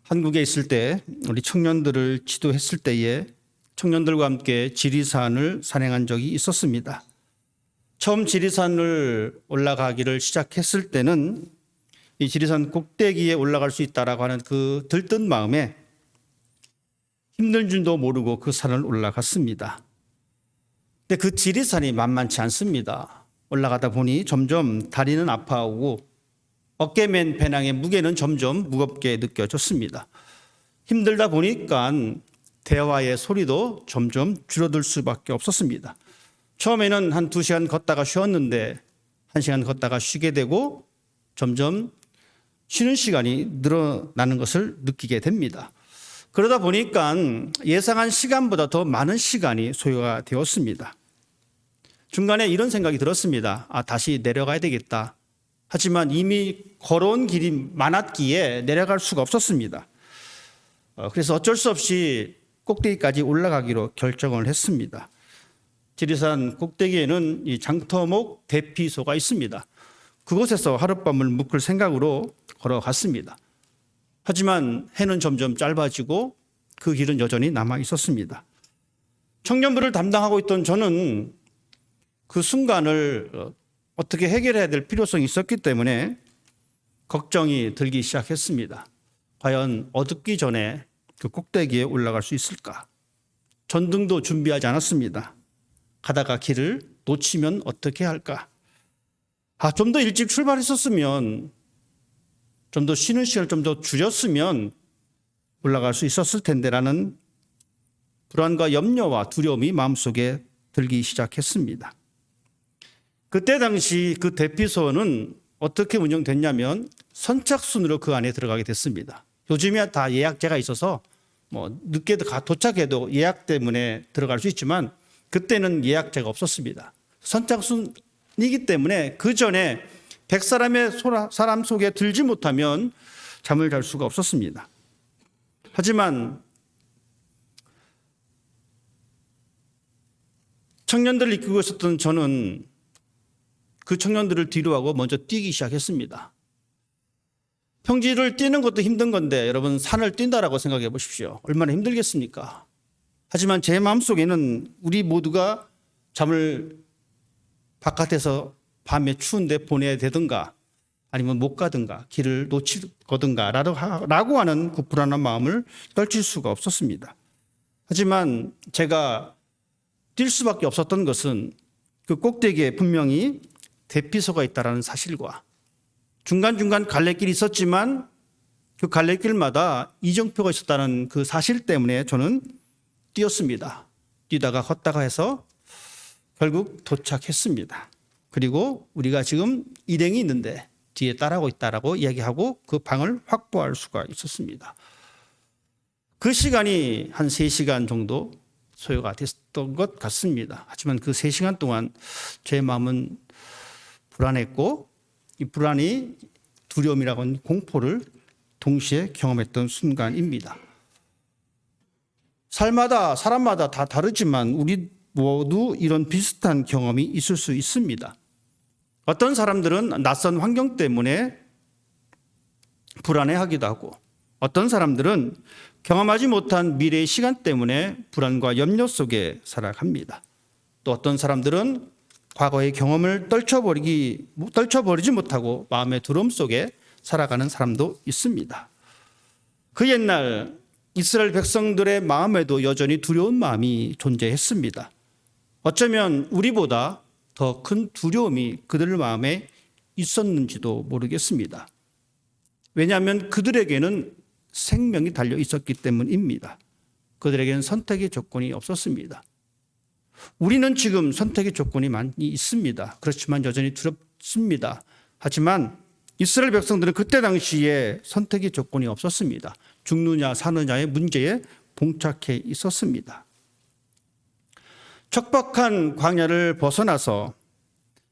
한국에 있을 때 우리 청년들을 지도했을 때에 청년들과 함께 지리산을 산행한 적이 있었습니다. 처음 지리산을 올라가기를 시작했을 때는 이 지리산 꼭대기에 올라갈 수 있다라고 하는 그 들뜬 마음에 힘든 줄도 모르고 그 산을 올라갔습니다. 근데 그 지리산이 만만치 않습니다. 올라가다 보니 점점 다리는 아파오고 어깨 맨 배낭의 무게는 점점 무겁게 느껴졌습니다. 힘들다 보니까 대화의 소리도 점점 줄어들 수밖에 없었습니다. 처음에는 한 2시간 걷다가 쉬었는데 1시간 걷다가 쉬게 되고 점점 쉬는 시간이 늘어나는 것을 느끼게 됩니다. 그러다 보니까 예상한 시간보다 더 많은 시간이 소요가 되었습니다. 중간에 이런 생각이 들었습니다. 다시 내려가야 되겠다. 하지만 이미 걸어온 길이 많았기에 내려갈 수가 없었습니다. 그래서 어쩔 수 없이 꼭대기까지 올라가기로 결정을 했습니다. 지리산 꼭대기에는 이 장터목 대피소가 있습니다. 그곳에서 하룻밤을 묵을 생각으로 걸어갔습니다. 하지만 해는 점점 짧아지고 그 길은 여전히 남아 있었습니다. 청년부를 담당하고 있던 저는 그 순간을 어떻게 해결해야 될 필요성이 있었기 때문에 걱정이 들기 시작했습니다. 과연 어둡기 전에 그 꼭대기에 올라갈 수 있을까? 전등도 준비하지 않았습니다. 가다가 길을 놓치면 어떻게 할까? 좀 더 일찍 출발했었으면, 좀 더 쉬는 시간을 좀 더 줄였으면 올라갈 수 있었을 텐데라는 불안과 염려와 두려움이 마음속에 들기 시작했습니다. 그때 당시 그 대피소는 어떻게 운영됐냐면 선착순으로 그 안에 들어가게 됐습니다. 요즘이야 다 예약제가 있어서 늦게 도착해도 예약 때문에 들어갈 수 있지만 그때는 예약제가 없었습니다. 선착순이기 때문에 그 전에 100사람의 사람 속에 들지 못하면 잠을 잘 수가 없었습니다. 하지만 청년들을 이끌고 있었던 저는 그 청년들을 뒤로하고 먼저 뛰기 시작했습니다. 평지를 뛰는 것도 힘든 건데 여러분 산을 뛴다라고 생각해 보십시오. 얼마나 힘들겠습니까? 하지만 제 마음속에는 우리 모두가 잠을 바깥에서 밤에 추운데 보내야 되든가 아니면 못 가든가 길을 놓치거든가 라고 하는 그 불안한 마음을 떨칠 수가 없었습니다. 하지만 제가 뛸 수밖에 없었던 것은 그 꼭대기에 분명히 대피소가 있다는 사실과 중간중간 갈래길이 있었지만 그 갈래길마다 이정표가 있었다는 그 사실 때문에 저는 뛰었습니다. 뛰다가 걷다가 해서 결국 도착했습니다. 그리고 우리가 지금 일행이 있는데 뒤에 따라오고 있다라고 이야기하고 그 방을 확보할 수가 있었습니다. 그 시간이 한 3시간 정도 소요가 됐던 것 같습니다. 하지만 그 3시간 동안 제 마음은 불안했고 이 불안이 두려움이라고 하는 공포를 동시에 경험했던 순간입니다. 사람마다 다 다르지만 우리 모두 이런 비슷한 경험이 있을 수 있습니다. 어떤 사람들은 낯선 환경 때문에 불안해하기도 하고 어떤 사람들은 경험하지 못한 미래의 시간 때문에 불안과 염려 속에 살아갑니다. 또 어떤 사람들은 과거의 경험을 떨쳐버리지 못하고 마음의 두려움 속에 살아가는 사람도 있습니다. 그 옛날 이스라엘 백성들의 마음에도 여전히 두려운 마음이 존재했습니다. 어쩌면 우리보다 더 큰 두려움이 그들 마음에 있었는지도 모르겠습니다. 왜냐하면 그들에게는 생명이 달려 있었기 때문입니다. 그들에게는 선택의 조건이 없었습니다. 우리는 지금 선택의 조건이 많이 있습니다. 그렇지만 여전히 두렵습니다. 하지만 이스라엘 백성들은 그때 당시에 선택의 조건이 없었습니다. 죽느냐 사느냐의 문제에 봉착해 있었습니다. 척박한 광야를 벗어나서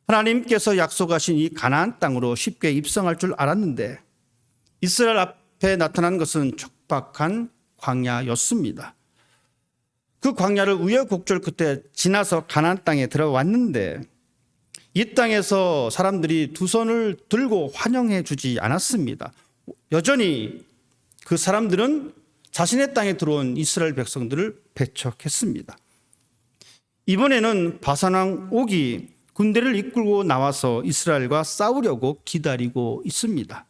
하나님께서 약속하신 이 가나안 땅으로 쉽게 입성할 줄 알았는데 이스라엘 앞에 나타난 것은 척박한 광야였습니다. 그 광야를 우여곡절 끝에 지나서 가나안 땅에 들어왔는데 이 땅에서 사람들이 두 손을 들고 환영해 주지 않았습니다. 여전히 그 사람들은 자신의 땅에 들어온 이스라엘 백성들을 배척했습니다. 이번에는 바산왕 옥이 군대를 이끌고 나와서 이스라엘과 싸우려고 기다리고 있습니다.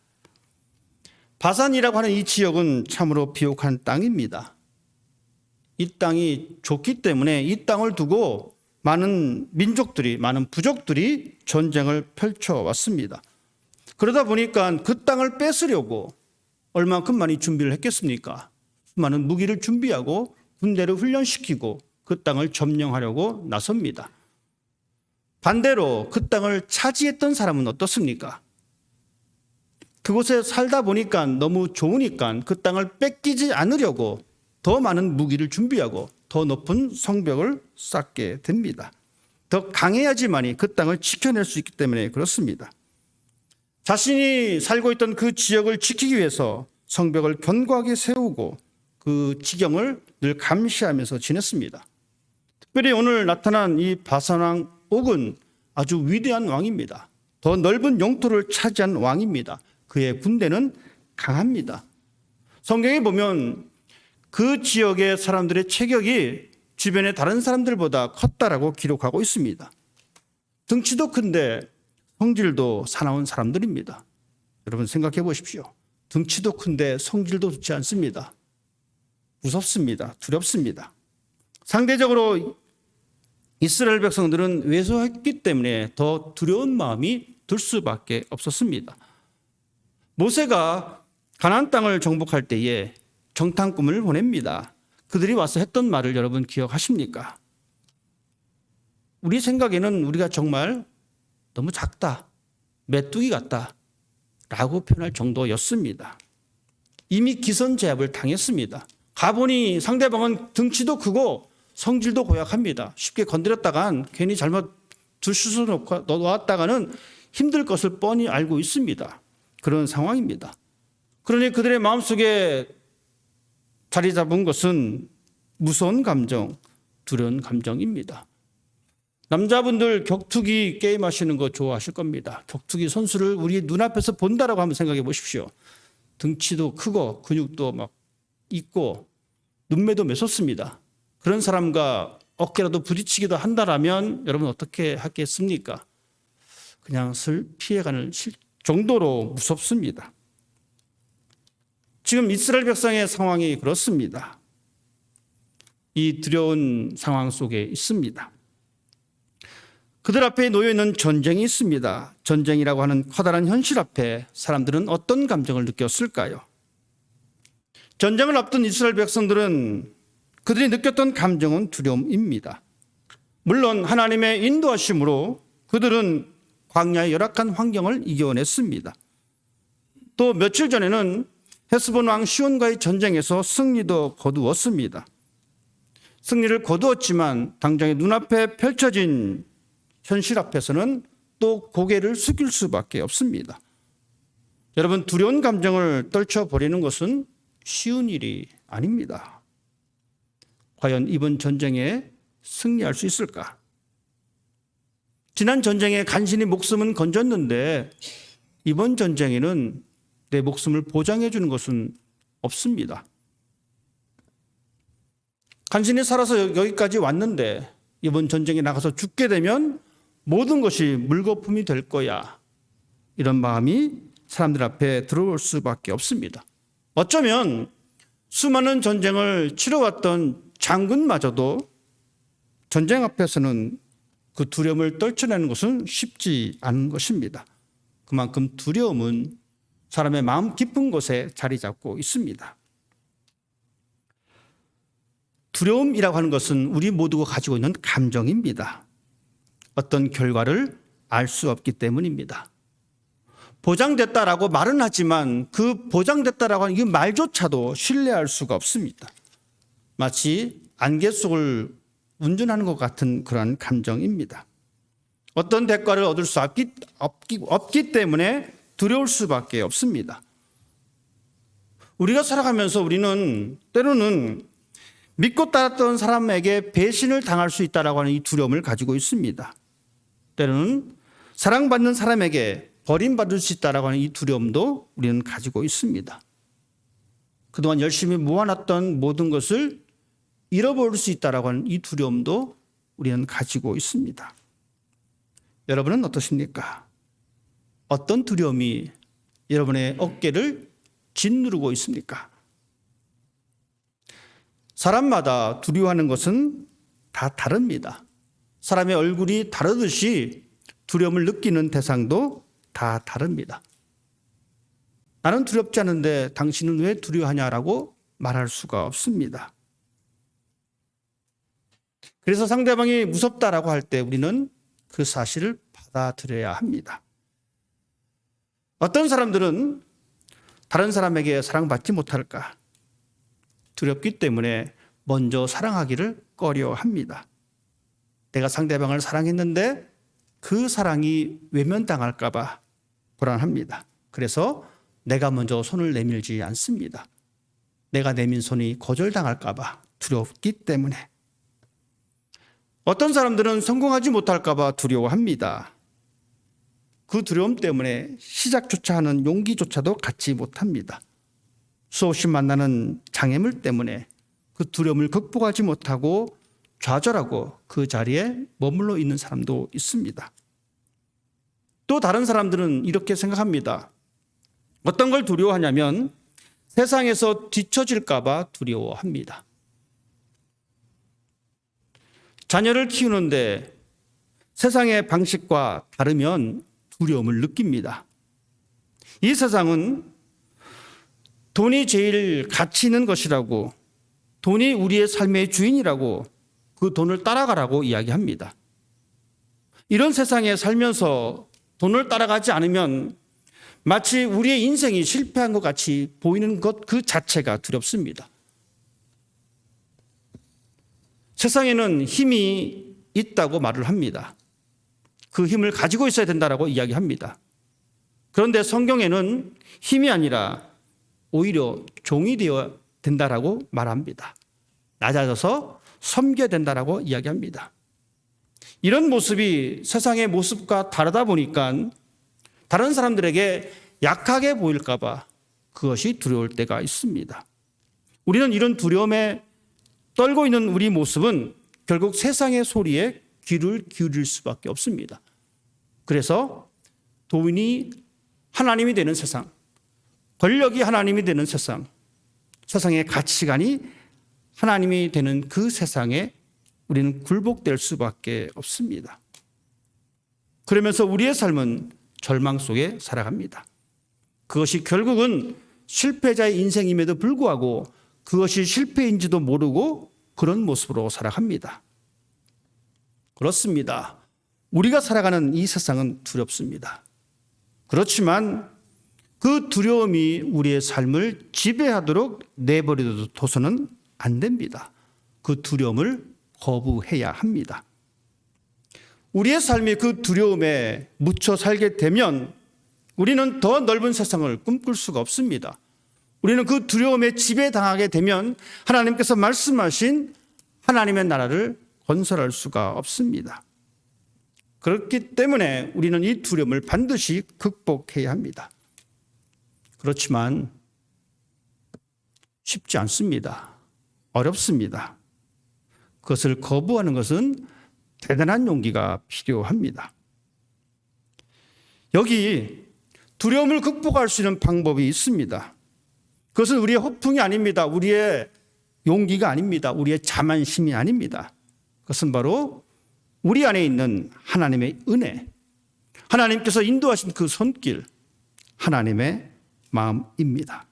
바산이라고 하는 이 지역은 참으로 비옥한 땅입니다. 이 땅이 좋기 때문에 이 땅을 두고 많은 민족들이, 많은 부족들이 전쟁을 펼쳐왔습니다. 그러다 보니까 그 땅을 뺏으려고 얼만큼 많이 준비를 했겠습니까? 수많은 무기를 준비하고 군대를 훈련시키고 그 땅을 점령하려고 나섭니다. 반대로 그 땅을 차지했던 사람은 어떻습니까? 그곳에 살다 보니까 너무 좋으니까 그 땅을 뺏기지 않으려고 더 많은 무기를 준비하고 더 높은 성벽을 쌓게 됩니다. 더 강해야지만이 그 땅을 지켜낼 수 있기 때문에 그렇습니다. 자신이 살고 있던 그 지역을 지키기 위해서 성벽을 견고하게 세우고 그 지경을 늘 감시하면서 지냈습니다. 특별히 오늘 나타난 이 바산왕 옥은 아주 위대한 왕입니다. 더 넓은 영토를 차지한 왕입니다. 그의 군대는 강합니다. 성경에 보면 그 지역의 사람들의 체격이 주변의 다른 사람들보다 컸다라고 기록하고 있습니다. 덩치도 큰데 성질도 사나운 사람들입니다. 여러분 생각해 보십시오. 덩치도 큰데 성질도 좋지 않습니다. 무섭습니다. 두렵습니다. 상대적으로 이스라엘 백성들은 왜소했기 때문에 더 두려운 마음이 들 수밖에 없었습니다. 모세가 가나안 땅을 정복할 때에 정탐꾼을 보냅니다. 그들이 와서 했던 말을 여러분 기억하십니까? 우리 생각에는 우리가 정말 너무 작다, 메뚜기 같다 라고 표현할 정도였습니다. 이미 기선제압을 당했습니다. 가보니 상대방은 덩치도 크고 성질도 고약합니다. 쉽게 건드렸다간 괜히 잘못 들쑤서 놓았다가는 힘들 것을 뻔히 알고 있습니다. 그런 상황입니다. 그러니 그들의 마음속에 자리 잡은 것은 무서운 감정, 두려운 감정입니다. 남자분들 격투기 게임 하시는 거 좋아하실 겁니다. 격투기 선수를 우리 눈앞에서 본다라고 한번 생각해 보십시오. 등치도 크고 근육도 막 있고 눈매도 매섭습니다. 그런 사람과 어깨라도 부딪히기도 한다라면 여러분 어떻게 하겠습니까? 그냥 슬 피해가는 정도로 무섭습니다. 지금 이스라엘 백성의 상황이 그렇습니다. 이 두려운 상황 속에 있습니다. 그들 앞에 놓여있는 전쟁이 있습니다. 전쟁이라고 하는 커다란 현실 앞에 사람들은 어떤 감정을 느꼈을까요? 전쟁을 앞둔 이스라엘 백성들은 그들이 느꼈던 감정은 두려움입니다. 물론 하나님의 인도하심으로 그들은 광야의 열악한 환경을 이겨냈습니다. 또 며칠 전에는 헤스본 왕 시온과의 전쟁에서 승리도 거두었습니다. 승리를 거두었지만 당장의 눈앞에 펼쳐진 현실 앞에서는 또 고개를 숙일 수밖에 없습니다. 여러분, 두려운 감정을 떨쳐버리는 것은 쉬운 일이 아닙니다. 과연 이번 전쟁에 승리할 수 있을까? 지난 전쟁에 간신히 목숨은 건졌는데 이번 전쟁에는 내 목숨을 보장해 주는 것은 없습니다. 간신히 살아서 여기까지 왔는데 이번 전쟁에 나가서 죽게 되면 모든 것이 물거품이 될 거야. 이런 마음이 사람들 앞에 들어올 수밖에 없습니다. 어쩌면 수많은 전쟁을 치러왔던 장군마저도 전쟁 앞에서는 그 두려움을 떨쳐내는 것은 쉽지 않은 것입니다. 그만큼 두려움은 사람의 마음 깊은 곳에 자리 잡고 있습니다. 두려움이라고 하는 것은 우리 모두가 가지고 있는 감정입니다. 어떤 결과를 알 수 없기 때문입니다. 보장됐다라고 말은 하지만 그 보장됐다라고 하는 이 말조차도 신뢰할 수가 없습니다. 마치 안개 속을 운전하는 것 같은 그런 감정입니다. 어떤 대가를 얻을 수 없기 때문에 두려울 수밖에 없습니다. 우리가 살아가면서 우리는 때로는 믿고 따랐던 사람에게 배신을 당할 수 있다라고 하는 이 두려움을 가지고 있습니다. 때로는 사랑받는 사람에게 버림받을 수 있다라고 하는 이 두려움도 우리는 가지고 있습니다. 그동안 열심히 모아놨던 모든 것을 잃어버릴 수 있다라고 하는 이 두려움도 우리는 가지고 있습니다. 여러분은 어떠십니까? 어떤 두려움이 여러분의 어깨를 짓누르고 있습니까? 사람마다 두려워하는 것은 다 다릅니다. 사람의 얼굴이 다르듯이 두려움을 느끼는 대상도 다 다릅니다. 나는 두렵지 않은데 당신은 왜 두려워하냐라고 말할 수가 없습니다. 그래서 상대방이 무섭다라고 할 때 우리는 그 사실을 받아들여야 합니다. 어떤 사람들은 다른 사람에게 사랑받지 못할까 두렵기 때문에 먼저 사랑하기를 꺼려합니다. 내가 상대방을 사랑했는데 그 사랑이 외면당할까 봐 불안합니다. 그래서 내가 먼저 손을 내밀지 않습니다. 내가 내민 손이 거절당할까 봐 두렵기 때문에. 어떤 사람들은 성공하지 못할까 봐 두려워합니다. 그 두려움 때문에 시작조차 하는 용기조차도 갖지 못합니다. 수없이 만나는 장애물 때문에 그 두려움을 극복하지 못하고 좌절하고 그 자리에 머물러 있는 사람도 있습니다. 또 다른 사람들은 이렇게 생각합니다. 어떤 걸 두려워하냐면 세상에서 뒤처질까 봐 두려워합니다. 자녀를 키우는데 세상의 방식과 다르면 두려움을 느낍니다. 이 세상은 돈이 제일 가치 있는 것이라고, 돈이 우리의 삶의 주인이라고, 그 돈을 따라가라고 이야기합니다. 이런 세상에 살면서 돈을 따라가지 않으면 마치 우리의 인생이 실패한 것 같이 보이는 것 그 자체가 두렵습니다. 세상에는 힘이 있다고 말을 합니다. 그 힘을 가지고 있어야 된다라고 이야기합니다. 그런데 성경에는 힘이 아니라 오히려 종이 되어야 된다라고 말합니다. 낮아져서 섬겨야 된다라고 이야기합니다. 이런 모습이 세상의 모습과 다르다 보니까 다른 사람들에게 약하게 보일까 봐 그것이 두려울 때가 있습니다. 우리는 이런 두려움에 떨고 있는 우리 모습은 결국 세상의 소리에 귀를 기울일 수밖에 없습니다. 그래서 돈이 하나님이 되는 세상, 권력이 하나님이 되는 세상, 세상의 가치관이 하나님이 되는 그 세상에 우리는 굴복될 수밖에 없습니다. 그러면서 우리의 삶은 절망 속에 살아갑니다. 그것이 결국은 실패자의 인생임에도 불구하고 그것이 실패인지도 모르고 그런 모습으로 살아갑니다. 그렇습니다. 우리가 살아가는 이 세상은 두렵습니다. 그렇지만 그 두려움이 우리의 삶을 지배하도록 내버려둬서는 안 됩니다. 그 두려움을 거부해야 합니다. 우리의 삶이 그 두려움에 묻혀 살게 되면 우리는 더 넓은 세상을 꿈꿀 수가 없습니다. 우리는 그 두려움에 지배당하게 되면 하나님께서 말씀하신 하나님의 나라를 건설할 수가 없습니다. 그렇기 때문에 우리는 이 두려움을 반드시 극복해야 합니다. 그렇지만 쉽지 않습니다. 어렵습니다. 그것을 거부하는 것은 대단한 용기가 필요합니다. 여기 두려움을 극복할 수 있는 방법이 있습니다. 그것은 우리의 허풍이 아닙니다. 우리의 용기가 아닙니다. 우리의 자만심이 아닙니다. 그것은 바로 우리 안에 있는 하나님의 은혜, 하나님께서 인도하신 그 손길, 하나님의 마음입니다.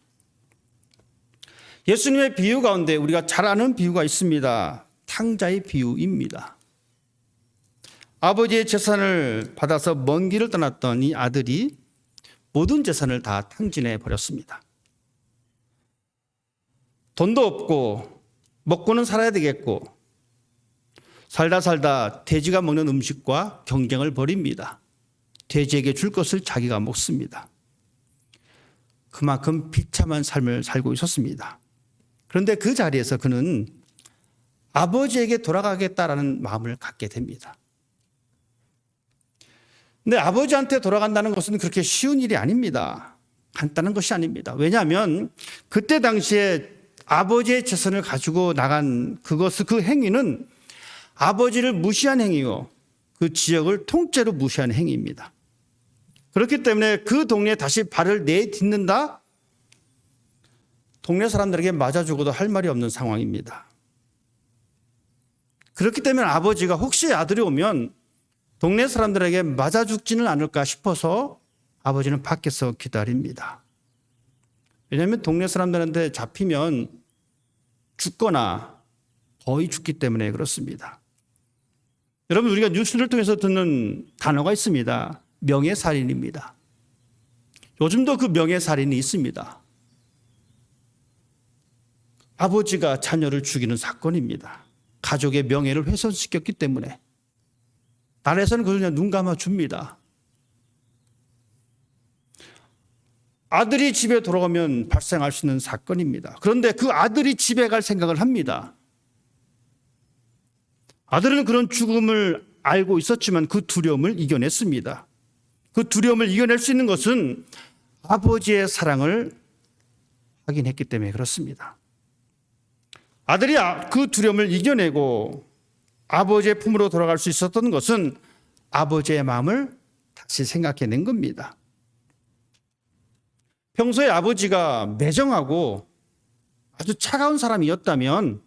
예수님의 비유 가운데 우리가 잘 아는 비유가 있습니다. 탕자의 비유입니다. 아버지의 재산을 받아서 먼 길을 떠났던 이 아들이 모든 재산을 다 탕진해 버렸습니다. 돈도 없고 먹고는 살아야 되겠고 살다 돼지가 먹는 음식과 경쟁을 벌입니다. 돼지에게 줄 것을 자기가 먹습니다. 그만큼 비참한 삶을 살고 있었습니다. 그런데 그 자리에서 그는 아버지에게 돌아가겠다라는 마음을 갖게 됩니다. 근데 아버지한테 돌아간다는 것은 그렇게 쉬운 일이 아닙니다. 간단한 것이 아닙니다. 왜냐하면 그때 당시에 아버지의 재산을 가지고 나간 그 행위는 아버지를 무시한 행위요, 그 지역을 통째로 무시한 행위입니다. 그렇기 때문에 그 동네에 다시 발을 내딛는다? 동네 사람들에게 맞아 죽어도 할 말이 없는 상황입니다. 그렇기 때문에 아버지가 혹시 아들이 오면 동네 사람들에게 맞아 죽지는 않을까 싶어서 아버지는 밖에서 기다립니다. 왜냐하면 동네 사람들한테 잡히면 죽거나 거의 죽기 때문에 그렇습니다. 여러분, 우리가 뉴스를 통해서 듣는 단어가 있습니다. 명예살인입니다. 요즘도 그 명예살인이 있습니다. 아버지가 자녀를 죽이는 사건입니다. 가족의 명예를 훼손시켰기 때문에 나라에서는 그걸 그냥 눈 감아 줍니다. 아들이 집에 돌아가면 발생할 수 있는 사건입니다. 그런데 그 아들이 집에 갈 생각을 합니다. 아들은 그런 죽음을 알고 있었지만 그 두려움을 이겨냈습니다. 그 두려움을 이겨낼 수 있는 것은 아버지의 사랑을 확인했기 때문에 그렇습니다. 아들이 그 두려움을 이겨내고 아버지의 품으로 돌아갈 수 있었던 것은 아버지의 마음을 다시 생각해낸 겁니다. 평소에 아버지가 매정하고 아주 차가운 사람이었다면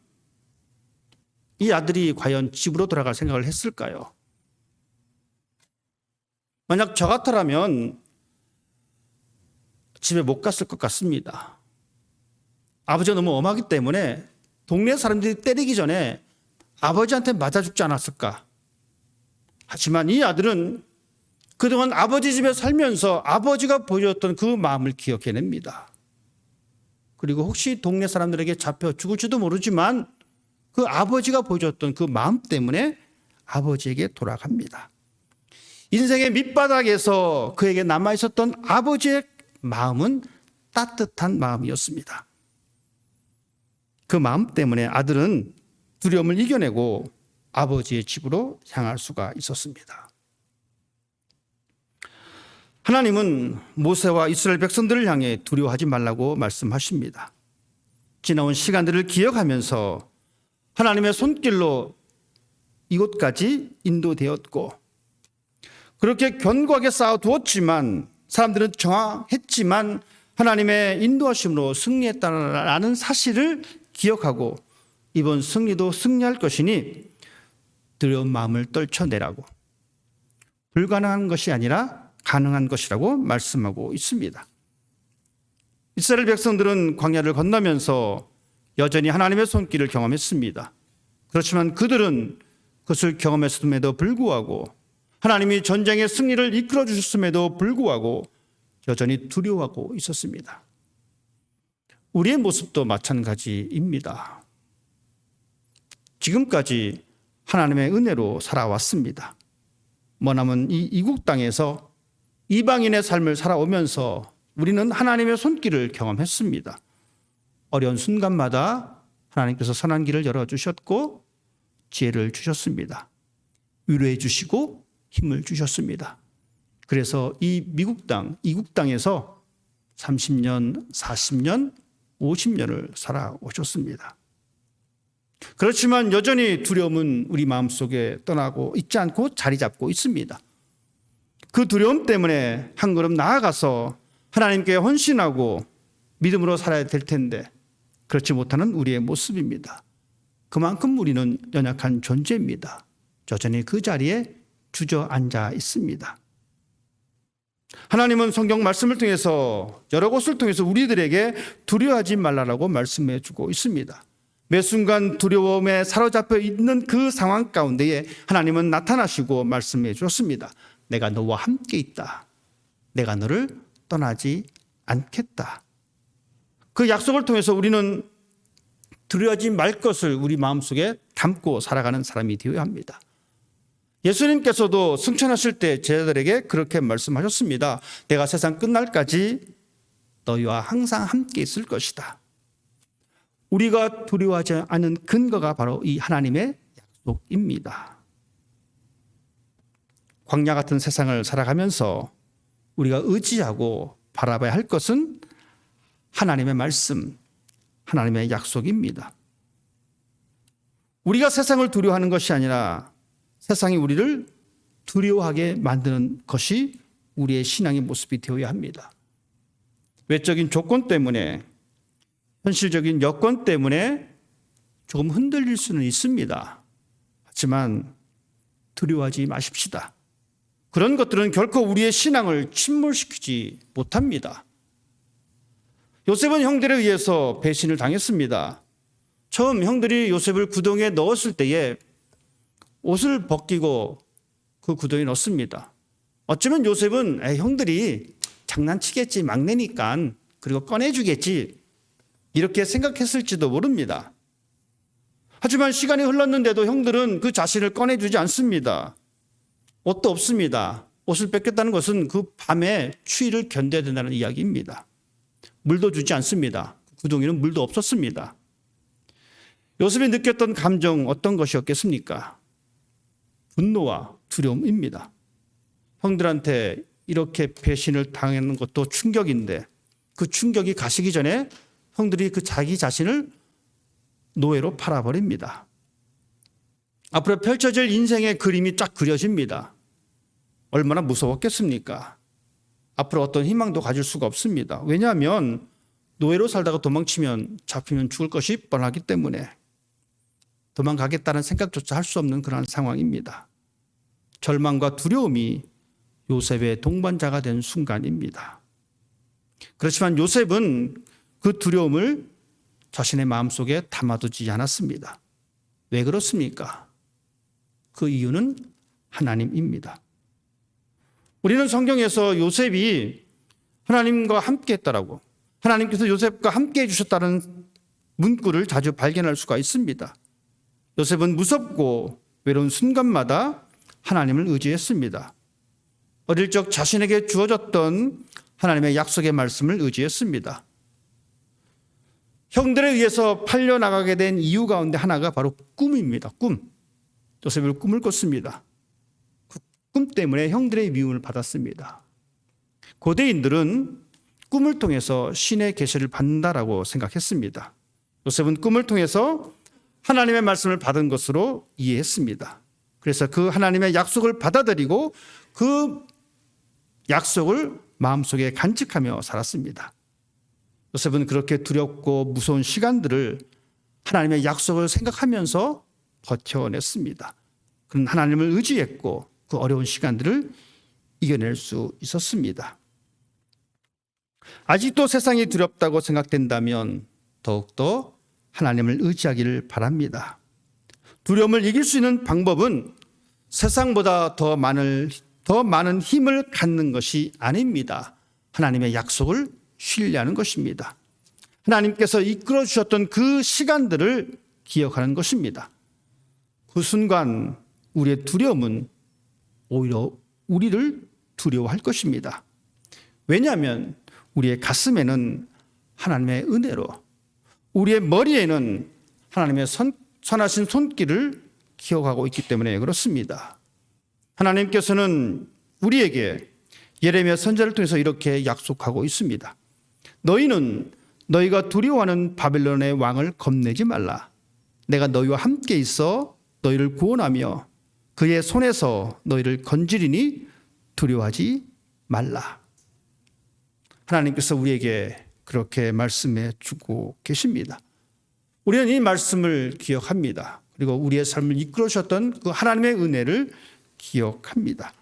이 아들이 과연 집으로 돌아갈 생각을 했을까요? 만약 저 같더라면 집에 못 갔을 것 같습니다. 아버지가 너무 엄하기 때문에 동네 사람들이 때리기 전에 아버지한테 맞아 죽지 않았을까? 하지만 이 아들은 그동안 아버지 집에 살면서 아버지가 보여줬던 그 마음을 기억해냅니다. 그리고 혹시 동네 사람들에게 잡혀 죽을지도 모르지만 그 아버지가 보여줬던 그 마음 때문에 아버지에게 돌아갑니다. 인생의 밑바닥에서 그에게 남아있었던 아버지의 마음은 따뜻한 마음이었습니다. 그 마음 때문에 아들은 두려움을 이겨내고 아버지의 집으로 향할 수가 있었습니다. 하나님은 모세와 이스라엘 백성들을 향해 두려워하지 말라고 말씀하십니다. 지나온 시간들을 기억하면서 하나님의 손길로 이곳까지 인도되었고 그렇게 견고하게 쌓아두었지만 사람들은 저항했지만 하나님의 인도하심으로 승리했다는 사실을 기억하고 이번 승리도 승리할 것이니 두려운 마음을 떨쳐내라고, 불가능한 것이 아니라 가능한 것이라고 말씀하고 있습니다. 이스라엘 백성들은 광야를 건너면서 여전히 하나님의 손길을 경험했습니다. 그렇지만 그들은 그것을 경험했음에도 불구하고 하나님이 전쟁의 승리를 이끌어 주셨음에도 불구하고 여전히 두려워하고 있었습니다. 우리의 모습도 마찬가지입니다. 지금까지 하나님의 은혜로 살아왔습니다. 머나먼 이 이국 땅에서 이방인의 삶을 살아오면서 우리는 하나님의 손길을 경험했습니다. 어려운 순간마다 하나님께서 선한 길을 열어주셨고 지혜를 주셨습니다. 위로해 주시고 힘을 주셨습니다. 그래서 이 미국 땅, 이국 땅에서 30년, 40년, 50년을 살아오셨습니다. 그렇지만 여전히 두려움은 우리 마음속에 떠나고 있지 않고 자리 잡고 있습니다. 그 두려움 때문에 한 걸음 나아가서 하나님께 헌신하고 믿음으로 살아야 될 텐데 그렇지 못하는 우리의 모습입니다. 그만큼 우리는 연약한 존재입니다. 여전히 그 자리에 주저앉아 있습니다. 하나님은 성경 말씀을 통해서 여러 곳을 통해서 우리들에게 두려워하지 말라라고 말씀해 주고 있습니다. 매 순간 두려움에 사로잡혀 있는 그 상황 가운데에 하나님은 나타나시고 말씀해 주셨습니다. 내가 너와 함께 있다. 내가 너를 떠나지 않겠다. 그 약속을 통해서 우리는 두려워하지 말 것을 우리 마음속에 담고 살아가는 사람이 되어야 합니다. 예수님께서도 승천하실 때 제자들에게 그렇게 말씀하셨습니다. 내가 세상 끝날까지 너희와 항상 함께 있을 것이다. 우리가 두려워하지 않은 근거가 바로 이 하나님의 약속입니다. 광야 같은 세상을 살아가면서 우리가 의지하고 바라봐야 할 것은 하나님의 말씀, 하나님의 약속입니다. 우리가 세상을 두려워하는 것이 아니라 세상이 우리를 두려워하게 만드는 것이 우리의 신앙의 모습이 되어야 합니다. 외적인 조건 때문에, 현실적인 여건 때문에 조금 흔들릴 수는 있습니다. 하지만 두려워하지 마십시다. 그런 것들은 결코 우리의 신앙을 침몰시키지 못합니다. 요셉은 형들에 의해서 배신을 당했습니다. 처음 형들이 요셉을 구덩이에 넣었을 때에 옷을 벗기고 그 구덩이에 넣습니다. 어쩌면 요셉은 형들이 장난치겠지, 막내니까, 그리고 꺼내주겠지, 이렇게 생각했을지도 모릅니다. 하지만 시간이 흘렀는데도 형들은 그 자신을 꺼내주지 않습니다. 옷도 없습니다. 옷을 뺏겼다는 것은 그 밤에 추위를 견뎌야 된다는 이야기입니다. 물도 주지 않습니다. 구덩이는 물도 없었습니다. 요셉이 느꼈던 감정 어떤 것이었겠습니까? 분노와 두려움입니다. 형들한테 이렇게 배신을 당하는 것도 충격인데 그 충격이 가시기 전에 형들이 그 자기 자신을 노예로 팔아버립니다. 앞으로 펼쳐질 인생의 그림이 쫙 그려집니다. 얼마나 무서웠겠습니까? 앞으로 어떤 희망도 가질 수가 없습니다. 왜냐하면 노예로 살다가 도망치면 잡히면 죽을 것이 뻔하기 때문에 도망가겠다는 생각조차 할 수 없는 그런 상황입니다. 절망과 두려움이 요셉의 동반자가 된 순간입니다. 그렇지만 요셉은 그 두려움을 자신의 마음속에 담아두지 않았습니다. 왜 그렇습니까? 그 이유는 하나님입니다. 우리는 성경에서 요셉이 하나님과 함께 했다라고, 하나님께서 요셉과 함께 해주셨다는 문구를 자주 발견할 수가 있습니다. 요셉은 무섭고 외로운 순간마다 하나님을 의지했습니다. 어릴 적 자신에게 주어졌던 하나님의 약속의 말씀을 의지했습니다. 형들에 의해서 팔려나가게 된 이유 가운데 하나가 바로 꿈입니다. 꿈. 요셉은 꿈을 꿨습니다. 그 꿈 때문에 형들의 미움을 받았습니다. 고대인들은 꿈을 통해서 신의 계시를 받는다라고 생각했습니다. 요셉은 꿈을 통해서 하나님의 말씀을 받은 것으로 이해했습니다. 그래서 그 하나님의 약속을 받아들이고 그 약속을 마음속에 간직하며 살았습니다. 요셉은 그렇게 두렵고 무서운 시간들을 하나님의 약속을 생각하면서 버텨냈습니다. 그는 하나님을 의지했고 그 어려운 시간들을 이겨낼 수 있었습니다. 아직도 세상이 두렵다고 생각된다면 더욱더 하나님을 의지하기를 바랍니다. 두려움을 이길 수 있는 방법은 세상보다 더 많은 힘을 갖는 것이 아닙니다. 하나님의 약속을 신뢰하는 것입니다. 하나님께서 이끌어 주셨던 그 시간들을 기억하는 것입니다. 그 순간 우리의 두려움은 오히려 우리를 두려워할 것입니다. 왜냐하면 우리의 가슴에는 하나님의 은혜로, 우리의 머리에는 하나님의 선하신 손길을 기억하고 있기 때문에 그렇습니다. 하나님께서는 우리에게 예레미야 선지자를 통해서 이렇게 약속하고 있습니다. 너희는 너희가 두려워하는 바벨론의 왕을 겁내지 말라. 내가 너희와 함께 있어 너희를 구원하며 그의 손에서 너희를 건지리니 두려워하지 말라. 하나님께서 우리에게 그렇게 말씀해 주고 계십니다. 우리는 이 말씀을 기억합니다. 그리고 우리의 삶을 이끌어 주셨던 그 하나님의 은혜를 기억합니다.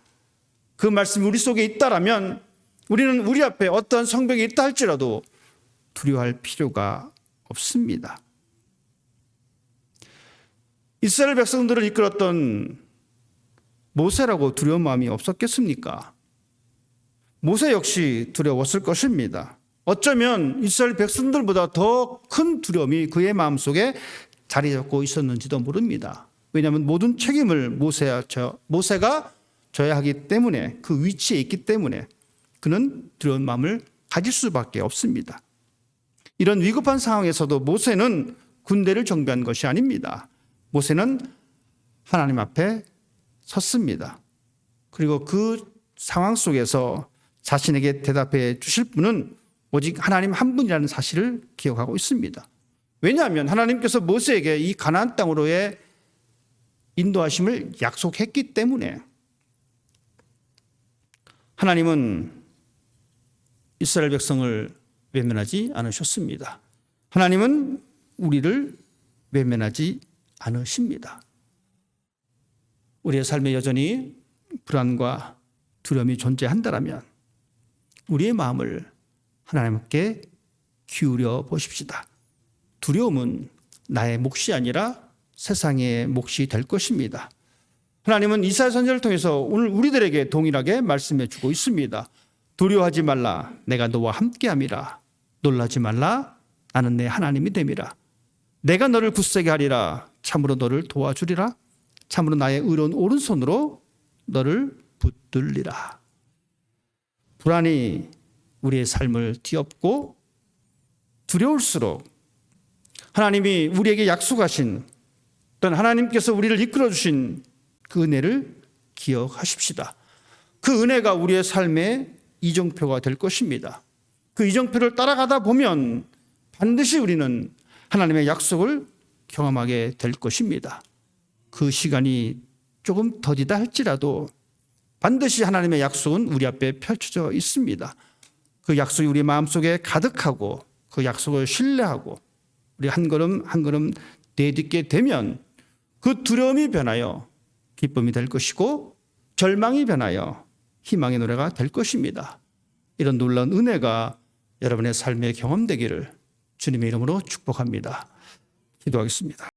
그 말씀이 우리 속에 있다라면 우리는 우리 앞에 어떤 성벽이 있다 할지라도 두려워할 필요가 없습니다. 이스라엘 백성들을 이끌었던 모세라고 두려운 마음이 없었겠습니까? 모세 역시 두려웠을 것입니다. 어쩌면 이스라엘 백성들보다 더 큰 두려움이 그의 마음속에 자리 잡고 있었는지도 모릅니다. 왜냐하면 모든 책임을 모세가 져야 하기 때문에, 그 위치에 있기 때문에 그는 두려운 마음을 가질 수밖에 없습니다. 이런 위급한 상황에서도 모세는 군대를 정비한 것이 아닙니다. 모세는 하나님 앞에 섰습니다. 그리고 그 상황 속에서 자신에게 대답해 주실 분은 오직 하나님 한 분이라는 사실을 기억하고 있습니다. 왜냐하면 하나님께서 모세에게 이 가나안 땅으로의 인도하심을 약속했기 때문에. 하나님은 이스라엘 백성을 외면하지 않으셨습니다. 하나님은 우리를 외면하지 않으십니다. 우리의 삶에 여전히 불안과 두려움이 존재한다면 우리의 마음을 하나님께 기울여 보십시다. 두려움은 나의 몫이 아니라 세상의 몫이 될 것입니다. 하나님은 이사야 선지자를 통해서 오늘 우리들에게 동일하게 말씀해 주고 있습니다. 두려워하지 말라, 내가 너와 함께함이라. 놀라지 말라, 나는 내 하나님이 됨이라. 내가 너를 굳세게 하리라. 참으로 너를 도와주리라. 참으로 나의 의로운 오른손으로 너를 붙들리라. 불안이 우리의 삶을 뒤엎고 두려울수록 하나님이 우리에게 약속하신 또는 하나님께서 우리를 이끌어 주신 그 은혜를 기억하십시다. 그 은혜가 우리의 삶의 이정표가 될 것입니다. 그 이정표를 따라가다 보면 반드시 우리는 하나님의 약속을 경험하게 될 것입니다. 그 시간이 조금 더디다 할지라도 반드시 하나님의 약속은 우리 앞에 펼쳐져 있습니다. 그 약속이 우리 마음속에 가득하고 그 약속을 신뢰하고 우리 한 걸음 한 걸음 내딛게 되면 그 두려움이 변하여 기쁨이 될 것이고 절망이 변하여 희망의 노래가 될 것입니다. 이런 놀라운 은혜가 여러분의 삶에 경험되기를 주님의 이름으로 축복합니다. 기도하겠습니다.